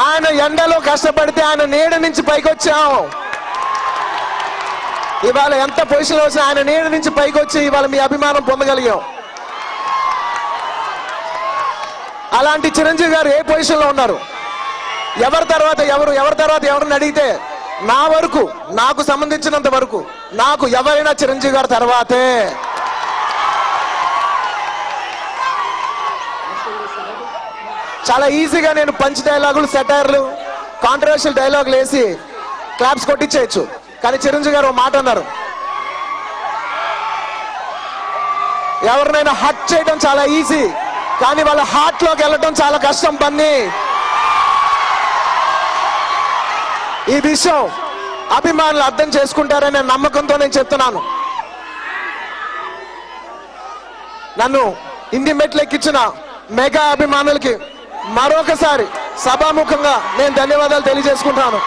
ఆయన ఎండలో కష్టపడితే ఆయన నీడ నుంచి పైకి వచ్చాం. ఇవాళ ఎంత పొజిషన్లో వచ్చినా ఆయన నీడ నుంచి పైకి వచ్చి ఇవాళ మీ అభిమానం పొందగలిగాం. అలాంటి చిరంజీవి గారు ఏ పొజిషన్లో ఉన్నారు? ఎవరి తర్వాత ఎవరిని అడిగితే నా వరకు, నాకు సంబంధించినంత వరకు నాకు ఎవరైనా చిరంజీవి గారి తర్వాతే. చాలా ఈజీగా నేను పంచ్ డైలాగులు, సెటైర్లు, కాంట్రవర్షియల్ డైలాగులు వేసి క్లాప్స్ కొట్టించేయచ్చు. కానీ చిరంజీవి గారు మాట అన్నారు, ఎవరినైనా హర్ట్ చేయడం చాలా ఈజీ, కానీ వాళ్ళ హార్ట్ లోకి వెళ్ళడం చాలా కష్టం పని. ఈ విషయం అభిమానులు అర్థం చేసుకుంటారనే నమ్మకంతో నేను చెప్తున్నాను. నన్ను ఇన్ని మెట్లు ఎక్కించిన మెగా అభిమానులకి మరొకసారి సభాముఖంగా నేను ధన్యవాదాలు తెలియజేసుకుంటున్నాను.